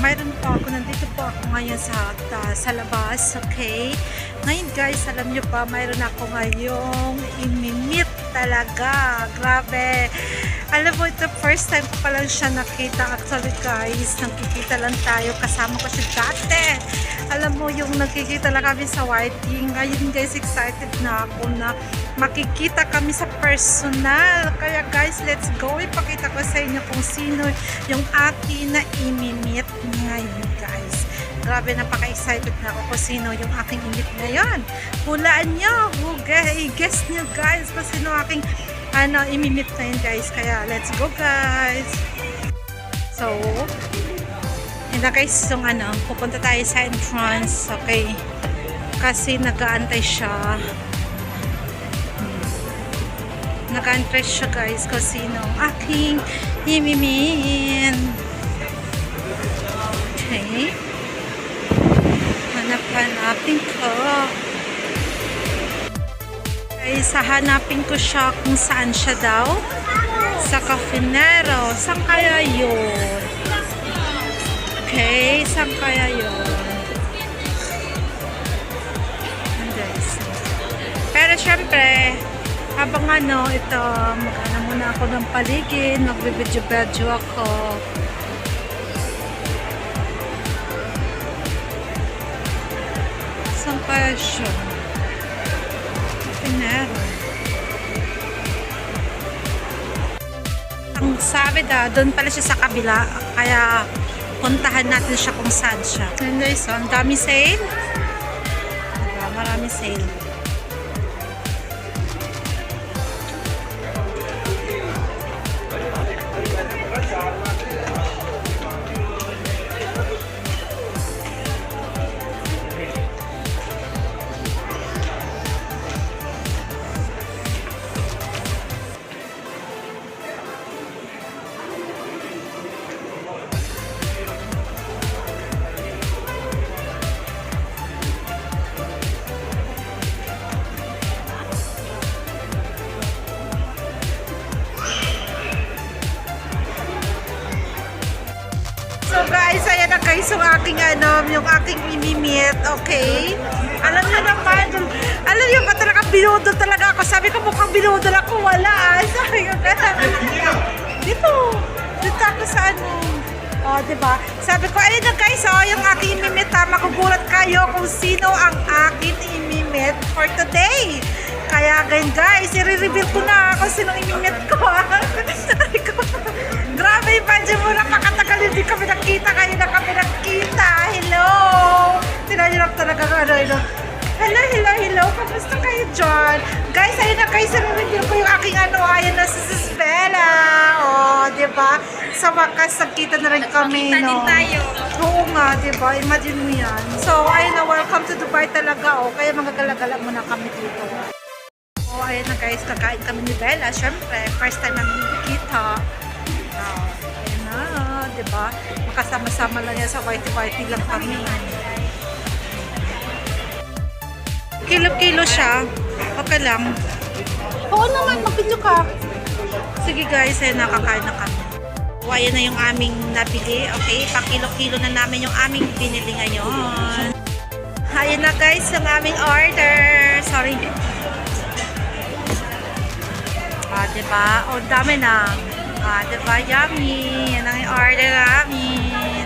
mayroon po ako, nandito po ako ngayon sa labas, okay? Ngayon guys, alam nyo pa, mayroon ako ngayong imimit talaga. Grabe. Alam mo, ito first time ko pa lang siya nakita. Actually guys, nakikita lang tayo. Kasama ko siya dati. Alam mo, yung nakikita lang kami sa whiting. Ngayon guys, excited na ako na makikita kami sa personal. Kaya guys, let's go. Ipakita ko sa inyo kung sino yung akin na imimit ngayon guys. Grabe, napaka-excited na ako kung sino yung aking imit ngayon. Hulaan nyo. Guess nyo guys kung sino aking imimit na yun guys. Kaya let's go guys. So, yun na guys, yung pupunta tayo sa entrance. Okay. Kasi nag-aantay siya. Nag-aantay siya guys kung sino aking imimit. Okay. Hanapin ko. Guys, hahanapin ko siya kung saan siya daw. Sa Cafinero. Saan kaya yun? Okay, saan kaya yun? Guys. Pero syempre, habang ito, mag-ano muna ako ng paligid, magbibidyo-bedyo ako. Saan kaya siya? Cafinero. Ang sabi doon pala siya sa kabila, kaya puntahan natin siya kung saan siya. And guys, ang dami sale. Diba? Marami sale. So guys, ayan na guys yung aking yung aking imimit, okay? Alam niyo naman, alam niyo ba talaga binudol talaga ako. Sabi ko mukhang binudol ako, wala. Sabi ko dito ako sa oh, diba? Sabi ko, ayun na guys, yung aking imimit, magugulat kayo kung sino ang aking imimit for today. Kaya ganyan guys, i-reveal ko na kung sino imimit ko. Sabi ko, grabe, imagine mo, napakatagal hindi kami nakita. Kayo na kami nakita. Hello! Tinanong talaga hello. Kamusta kayo dyan? Guys, ayun na guys, i-reveal ko yung aking ayan na si Sis Bella. Oh, diba? Sa wakas, nagkita na rin kami, no? Tayo. Oo nga, diba? Imagine mo yan. So, ayun na, welcome to Dubai talaga, oh. Kaya magagala-gala muna kami dito. Oh, ayun na guys, kakain kami ni Bella. Siyempre, first time namin nakikita. Ayun na, diba? Makasama-sama lang yan sa whitey-whitey lang kami. Kilo-kilo siya. Okay lang. Oo naman, mag-video ka. Sige guys, ayun na, kakain na kami. O, ayun na yung aming nabili. Okay, pa-kilo-kilo na namin yung aming binili ngayon. Ayun na guys, yung aming order. Sorry. Diba? O, dami na. Diba? Yummy. Yan ang order namin.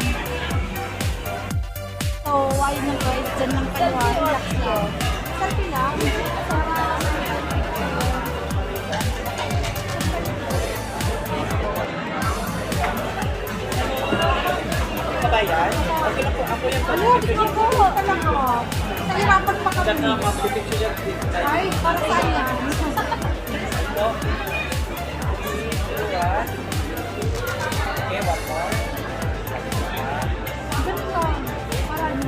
So, ayun na guys. Diyan lang kayo. Relax lang. Selfie lang. Kabayan? Okay lang po. Ako yung Hindi ko. Talaga. Nahirapan pa kami. Ay, para saan yan? Okay, what more? Ganito. Marami.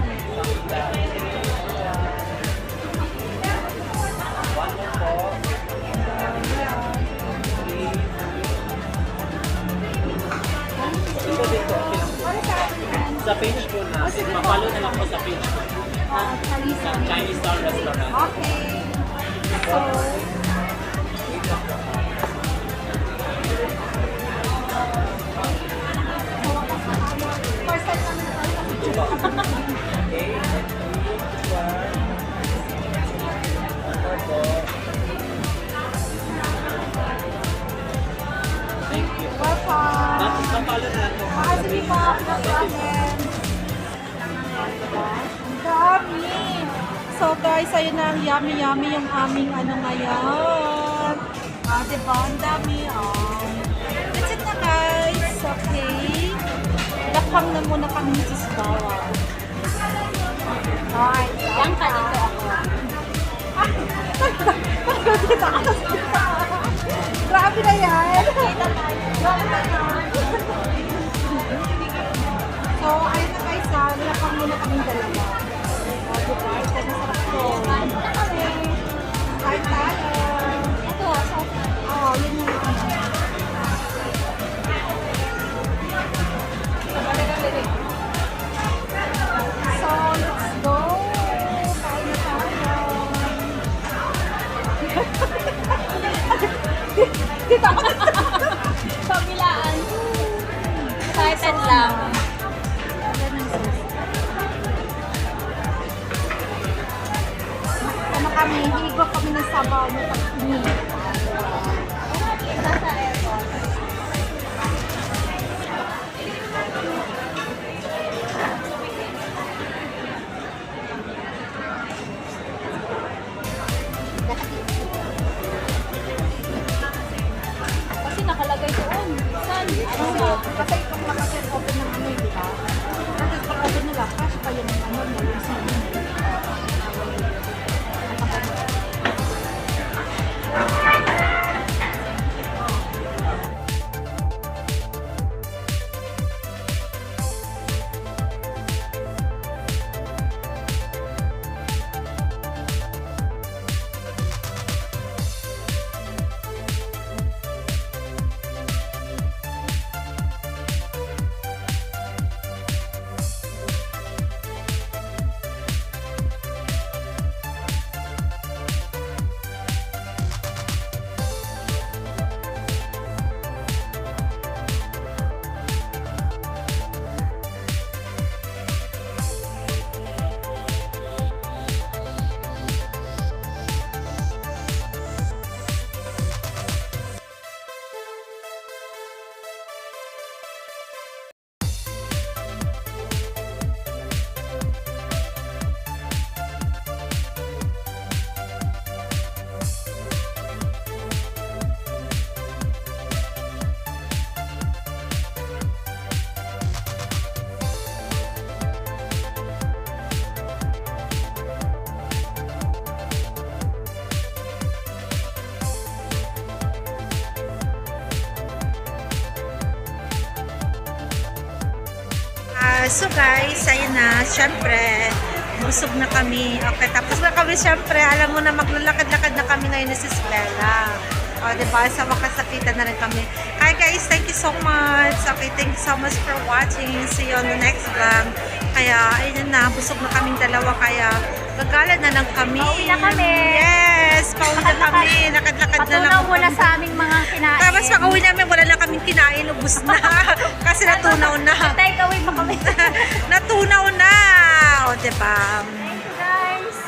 One more po. Ito dito, okay lang po. Para saan yan? Sa page ko na. Mapalo na lang po sa page ko. Sa Chinese Star Restaurant. Okay. So, first So guys, ayun na ang yummy yung aming ano ngayon. Diba? Ang dami. That's it na guys. Okay. Lakang na muna kami sa Sbawa. Okay. Yan ka dito ako. Grabe na yan. So, ayun na guys ha. Lakang muna kami dalawa. Diba? Ito na sarap ko. Kain tayo. Ito, soft. Yun yung So, let's go. Kain na tayo. Pabilaan. Excited lang. Ano kami, higo kami ng sabaw na pag-init. Nasa airport. Kasi nakalagay doon. Saan? Kasi itong makasin open ng ano, di ba? Kasi pag open nila, cash pa yung ano, yung sino. So guys, ayun na, syempre, busog na kami. Okay, tapos na kami syempre, alam mo na maglalakad-lakad na kami ngayon sa eskwela. Diba? Sa makasakita na rin kami. Hi guys, thank you so much. Okay, thank you so much for watching. See you on the next vlog. Kaya, ayun na, busog na kaming dalawa. Kaya, gagala na lang kami. Pauwi na kami. Yes, pauwi na kami. Lakad-lakad na lang. Patunaw muna sa aming mga kinain. Tapos pag-uwi namin, wala na kaming kinain, ubus na. Kasi natunaw na. Take away pa kami. Natunaw na. O, diba? Thank you guys.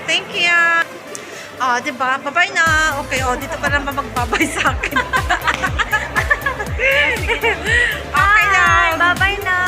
Thank you. Diba? Bye-bye na. Okay, dito pa naman magbabay sa akin. Okay na. Bye-bye na.